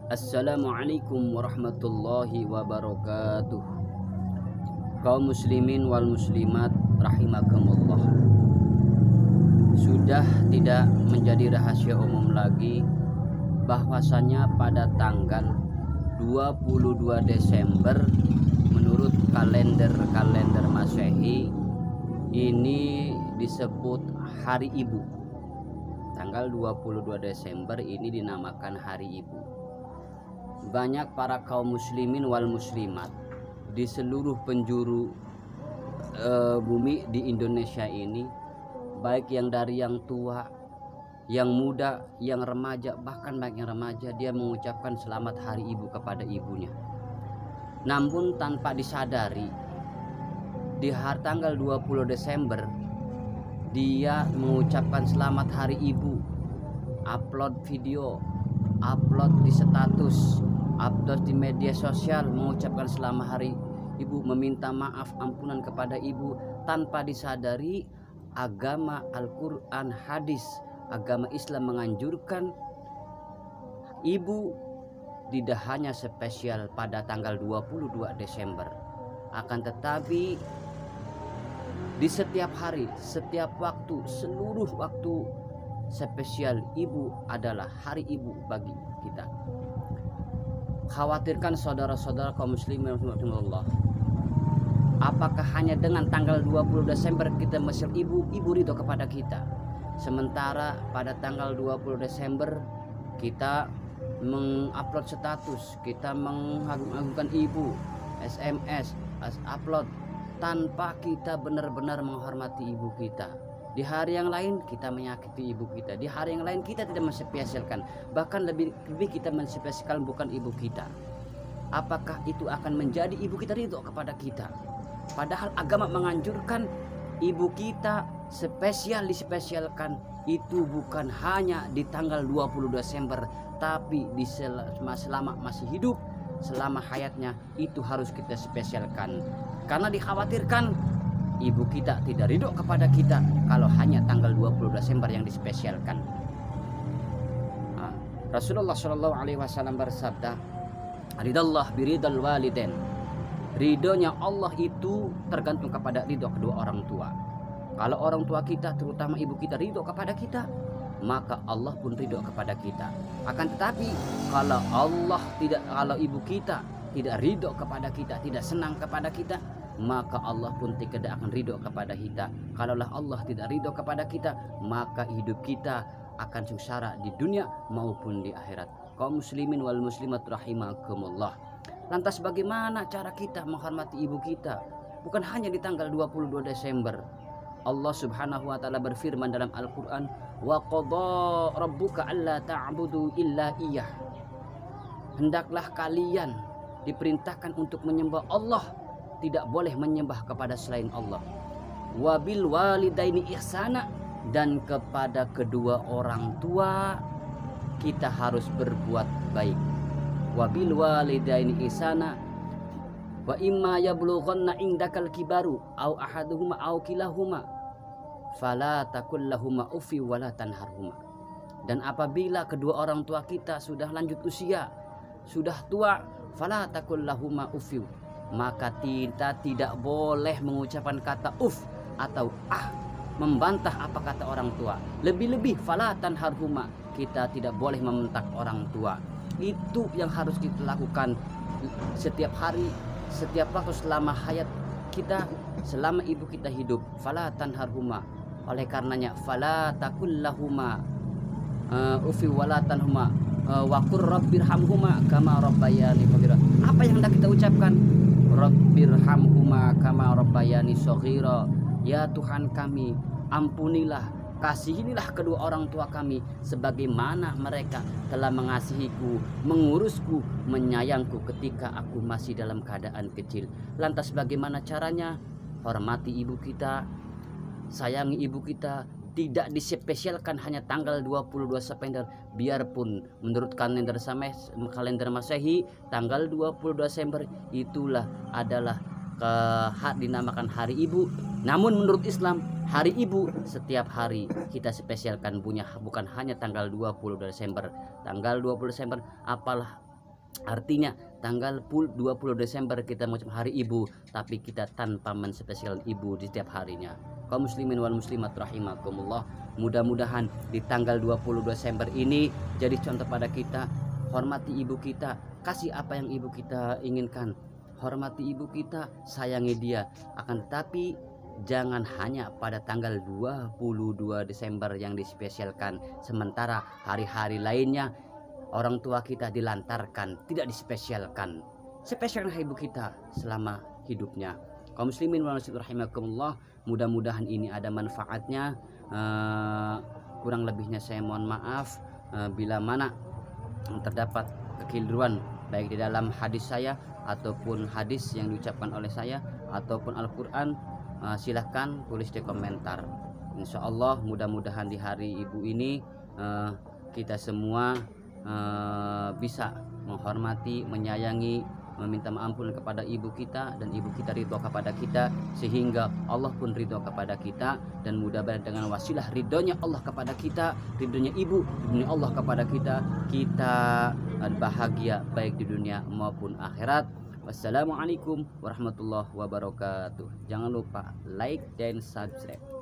Assalamualaikum warahmatullahi wabarakatuh. Kaum muslimin wal muslimat rahimakumullah. Sudah tidak menjadi rahasia umum lagi bahwasanya pada tanggal 22 Desember menurut kalender Masehi ini disebut Hari Ibu. Tanggal 22 Desember ini dinamakan Hari Ibu. Banyak para kaum muslimin wal muslimat di seluruh penjuru bumi di Indonesia ini, baik yang dari yang tua, yang muda, yang remaja, bahkan baik yang remaja, dia mengucapkan selamat Hari Ibu kepada ibunya. Namun tanpa disadari, di hari tanggal 20 Desember dia mengucapkan selamat Hari Ibu, upload video, upload di status, upload di media sosial, mengucapkan selamat Hari Ibu, meminta maaf, ampunan kepada ibu, tanpa disadari agama Al-Quran, hadis, agama Islam menganjurkan ibu tidak hanya spesial pada tanggal 22 Desember, akan tetapi di setiap hari, setiap waktu, seluruh waktu spesial ibu adalah Hari Ibu bagi kita. Khawatirkan saudara-saudara kaum muslimin rahimakumullah, apakah hanya dengan tanggal 20 Desember kita mesir ibu ridho kepada kita, sementara pada tanggal 20 Desember kita mengupload status, kita mengagungkan ibu, SMS, upload, tanpa kita benar-benar menghormati ibu kita. Di hari yang lain kita menyakiti ibu kita, di hari yang lain kita tidak menspesialkan, bahkan lebih kita menspesialkan bukan ibu kita. Apakah itu akan menjadi ibu kita ridho kepada kita? Padahal agama menganjurkan ibu kita spesial dispesialkan itu bukan hanya di tanggal 20 Desember, tapi di selama masih hidup, selama hayatnya itu harus kita spesialkan. Karena dikhawatirkan ibu kita tidak ridho kepada kita kalau hanya tanggal 20 Desember yang dispesialkan. Rasulullah Shallallahu Alaihi Wasallam bersabda, "Ridallah biridal walidain." Ridhonya Allah itu tergantung kepada ridho kedua orang tua. Kalau orang tua kita, terutama ibu kita, ridho kepada kita, maka Allah pun ridho kepada kita. Akan tetapi kalau ibu kita tidak ridho kepada kita, tidak senang kepada kita, maka Allah pun tidak akan ridho kepada kita. Kalaulah Allah tidak ridho kepada kita, maka hidup kita akan sengsara di dunia maupun di akhirat. Kaum muslimin wal muslimat rahimakumullah. Lantas bagaimana cara kita menghormati ibu kita? Bukan hanya di tanggal 22 Desember. Allah Subhanahu wa taala berfirman dalam Al-Qur'an, "Wa qadha rabbuka alla ta'budu illa iyyah." Hendaklah kalian diperintahkan untuk menyembah Allah, tidak boleh menyembah kepada selain Allah. Wabil walidaini ihsana, dan kepada kedua orang tua kita harus berbuat baik. Wabil walidaini ihsana wa imma yablughanna indakal kibaru au ahaduhuma au kilahuma fala takul lahuma uffi wala tanharhuma. Dan apabila kedua orang tua kita sudah lanjut usia, sudah tua, fala takul lahuma uffi, maka kita tidak boleh mengucapkan kata uf atau membantah apa kata orang tua. Lebih-lebih fala tanharhuma, kita tidak boleh membentak orang tua. Itu yang harus kita lakukan setiap hari, setiap waktu selama hayat kita, selama ibu kita hidup. Fala tanharhuma, oleh karenanya fala takul lahuma ufi wala tanhuma wa qur rabbirhamhuma kama rabbayani shaghira. Apa yang hendak kita ucapkan? Rabbirhamhuma kama rabbayani shaghira. Ya Tuhan kami, ampunilah, kasihinilah kedua orang tua kami sebagaimana mereka telah mengasihiku, mengurusku, menyayangku ketika aku masih dalam keadaan kecil. Lantas bagaimana caranya? Hormati ibu kita, sayangi ibu kita. Tidak dispesialkan hanya tanggal 22 September, biarpun menurut kalender Masehi tanggal 22 Desember itulah adalah dinamakan Hari Ibu. Namun menurut Islam, Hari Ibu setiap hari kita spesialkan, bukan hanya tanggal 20 Desember. Tanggal 20 Desember apalah Artinya tanggal 20 Desember kita mengucapkan hari ibu, tapi kita tanpa menspesial ibu di setiap harinya. Kaum muslimin wal muslimat rahimakumullah, mudah-mudahan di tanggal 20 Desember ini jadi contoh pada kita. Hormati ibu kita, kasih apa yang ibu kita inginkan. Hormati ibu kita, sayangi dia. Akan tetapi jangan hanya pada tanggal 22 Desember yang dispesialkan, sementara hari-hari lainnya orang tua kita dilantarkan, tidak dispesialkan. Spesialkan ibu kita selama hidupnya. Kaum muslimin wal muslimat rahimakumullah, mudah-mudahan ini ada manfaatnya. Kurang lebihnya saya mohon maaf bila mana terdapat kekeliruan baik di dalam hadis saya ataupun hadis yang diucapkan oleh saya ataupun Al-Quran. Silahkan tulis di komentar. Insya Allah mudah-mudahan di hari ibu ini kita semua bisa menghormati, menyayangi, meminta ampun kepada ibu kita, dan ibu kita ridho kepada kita, sehingga Allah pun ridho kepada kita. Dan mudah-mudahan dengan wasilah ridhonya Allah kepada kita, ridhonya ibu, ridhonya Allah kepada kita, kita bahagia baik di dunia maupun akhirat. Wassalamualaikum warahmatullahi wabarakatuh. Jangan lupa like dan subscribe.